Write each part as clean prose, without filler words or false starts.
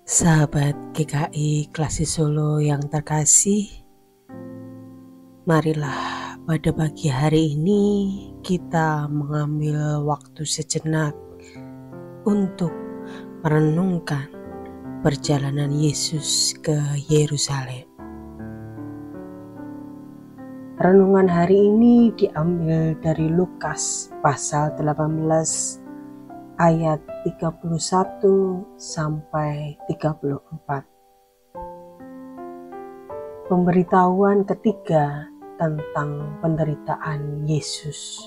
Sahabat GKI Klasis Solo yang terkasih, marilah pada pagi hari ini kita mengambil waktu sejenak untuk merenungkan perjalanan Yesus ke Yerusalem. Renungan hari ini diambil dari Lukas pasal 18 ayat 31 sampai 34. Pemberitahuan ketiga tentang penderitaan Yesus.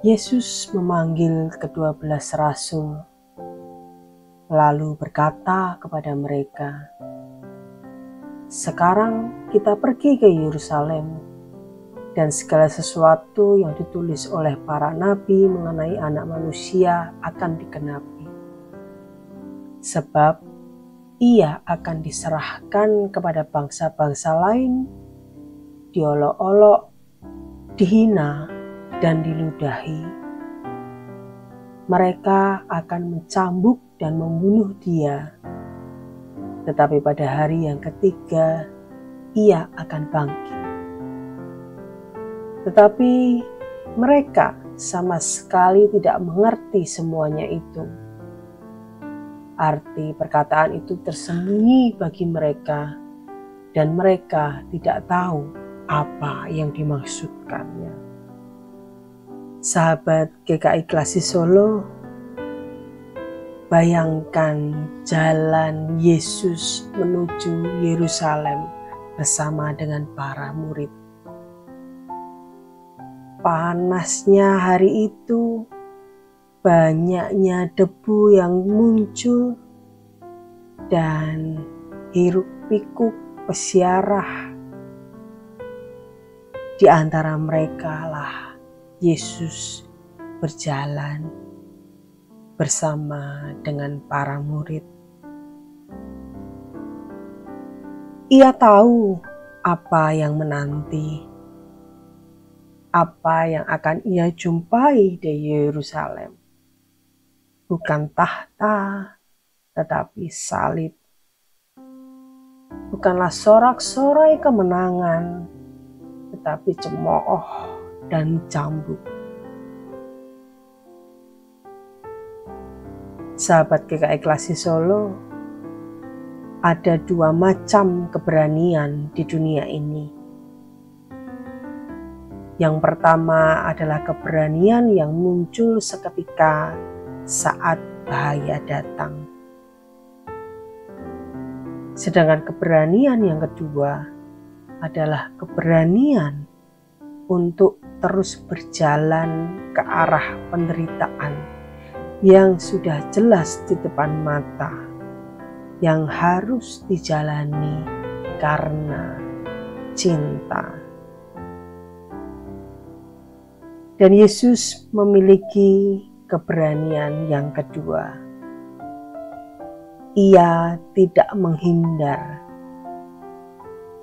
Yesus memanggil ke-12 rasul, lalu berkata kepada mereka, "Sekarang kita pergi ke Yerusalem, dan segala sesuatu yang ditulis oleh para nabi mengenai Anak Manusia akan digenapi. Sebab Ia akan diserahkan kepada bangsa-bangsa lain, diolok-olok, dihina, dan diludahi. Mereka akan mencambuk dan membunuh Dia, tetapi pada hari yang ketiga Ia akan bangkit." Tetapi mereka sama sekali tidak mengerti semuanya itu. Arti perkataan itu tersembunyi bagi mereka, dan mereka tidak tahu apa yang dimaksudkannya. Sahabat GKI Klasis Solo, bayangkan jalan Yesus menuju Yerusalem bersama dengan para murid. Panasnya hari itu, banyaknya debu yang muncul, dan hiruk-pikuk pesiarah. Di antara mereka lah Yesus berjalan bersama dengan para murid. Ia tahu apa yang menanti, apa yang akan ia jumpai di Yerusalem. Bukan tahta, tetapi salib. Bukanlah sorak-sorai kemenangan, tetapi cemooh dan cambuk. Sahabat GKI Klasis Solo, ada dua macam keberanian di dunia ini. Yang pertama adalah keberanian yang muncul seketika saat bahaya datang. Sedangkan keberanian yang kedua adalah keberanian untuk terus berjalan ke arah penderitaan yang sudah jelas di depan mata, yang harus dijalani karena cinta. Dan Yesus memiliki keberanian yang kedua. Ia tidak menghindar.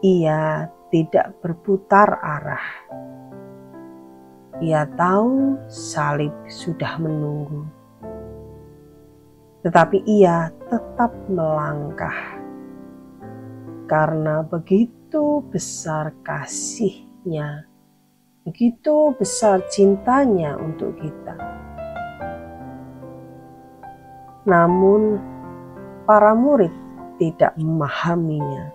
Ia tidak berputar arah. Ia tahu salib sudah menunggu. Tetapi ia tetap melangkah. Karena begitu besar kasihnya, begitu besar cintanya untuk kita. Namun para murid tidak memahaminya.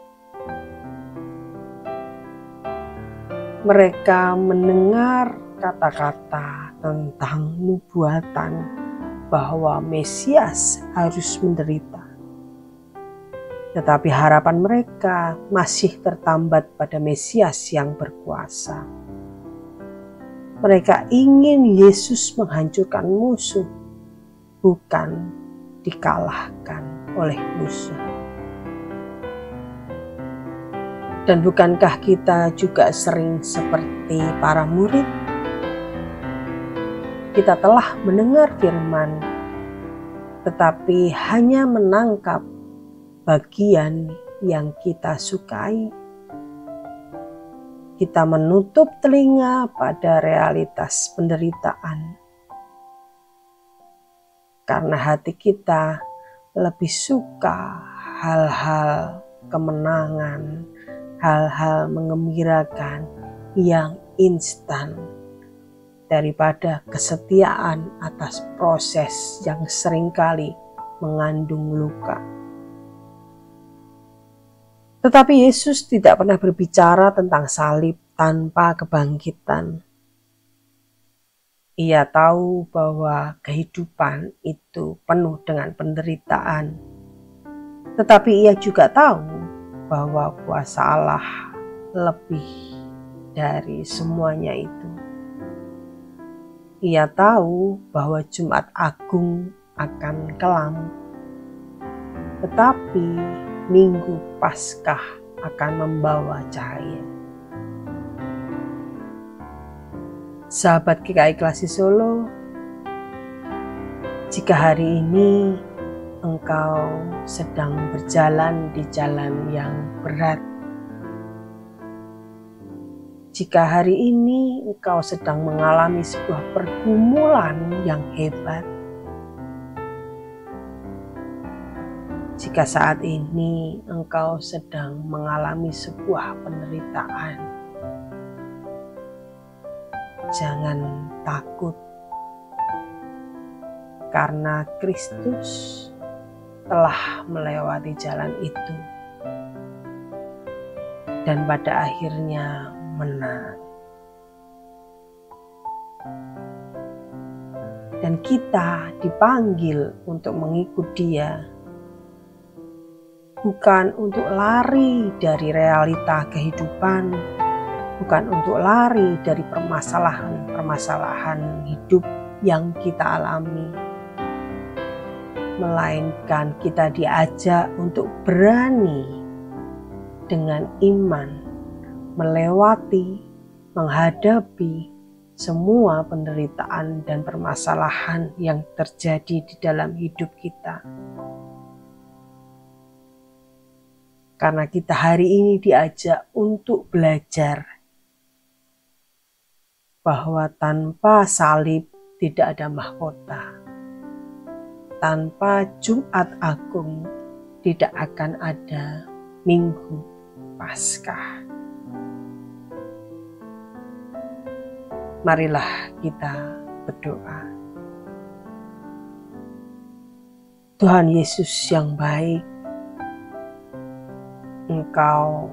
Mereka mendengar kata-kata tentang nubuatan bahwa Mesias harus menderita. Tetapi harapan mereka masih tertambat pada Mesias yang berkuasa. Mereka ingin Yesus menghancurkan musuh, bukan dikalahkan oleh musuh. Dan bukankah kita juga sering seperti para murid? Kita telah mendengar firman, tetapi hanya menangkap bagian yang kita sukai. Kita menutup telinga pada realitas penderitaan. karena hati kita lebih suka hal-hal kemenangan, hal-hal menggembirakan yang instan daripada kesetiaan atas proses yang seringkali mengandung luka. Tetapi Yesus tidak pernah berbicara tentang salib tanpa kebangkitan. Ia tahu bahwa kehidupan itu penuh dengan penderitaan. Tetapi ia juga tahu bahwa kuasa Allah lebih dari semuanya itu. Ia tahu bahwa Jumat Agung akan kelam, tetapi Minggu Paskah akan membawa cahaya. Sahabat GKI Klasi Solo, jika hari ini engkau sedang berjalan di jalan yang berat, jika hari ini engkau sedang mengalami sebuah pergumulan yang hebat, jika saat ini engkau sedang mengalami sebuah penderitaan, jangan takut, karena Kristus telah melewati jalan itu dan pada akhirnya menang. Dan kita dipanggil untuk mengikut Dia, bukan untuk lari dari realita kehidupan, bukan untuk lari dari permasalahan hidup yang kita alami, melainkan kita diajak untuk berani dengan iman melewati, menghadapi semua penderitaan dan permasalahan yang terjadi di dalam hidup kita. Karena kita hari ini diajak untuk belajar bahwa tanpa salib tidak ada mahkota. Tanpa Jumat Agung tidak akan ada Minggu Paskah. Marilah kita berdoa. Tuhan Yesus yang baik, Engkau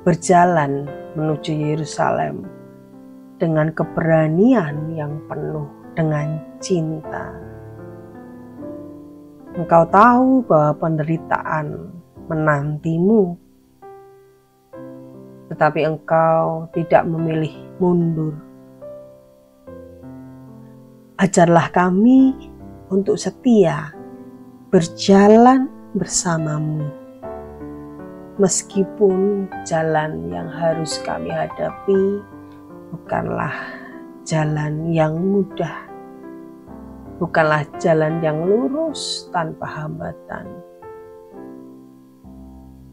berjalan menuju Yerusalem dengan keberanian yang penuh dengan cinta. Engkau tahu bahwa penderitaan menantimu, tetapi Engkau tidak memilih mundur. Ajarlah kami untuk setia berjalan bersamamu, meskipun jalan yang harus kami hadapi bukanlah jalan yang mudah, bukanlah jalan yang lurus tanpa hambatan.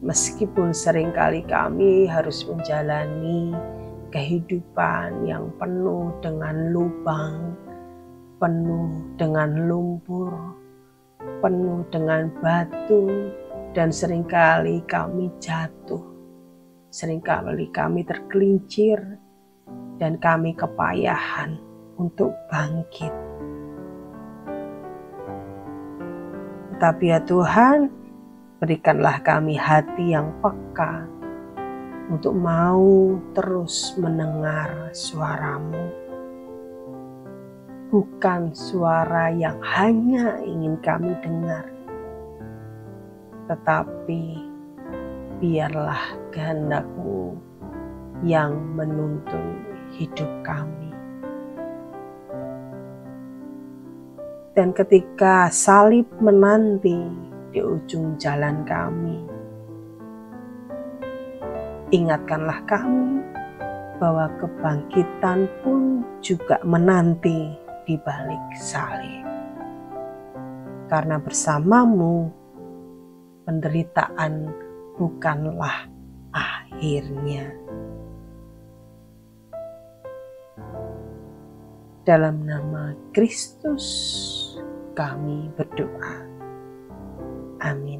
Meskipun seringkali kami harus menjalani kehidupan yang penuh dengan lubang, penuh dengan lumpur, penuh dengan batu, dan seringkali kami jatuh, seringkali kami tergelincir, dan kami kepayahan untuk bangkit. Tetapi ya Tuhan, berikanlah kami hati yang peka untuk mau terus mendengar suara-Mu. Bukan suara yang hanya ingin kami dengar, tetapi biarlah kehendak-Mu yang menuntun hidup kami. Dan ketika salib menanti di ujung jalan kami, ingatkanlah kami bahwa kebangkitan pun juga menanti di balik salib. Karena bersama-Mu penderitaan bukanlah akhirnya. Dalam nama Kristus kami berdoa. Amin.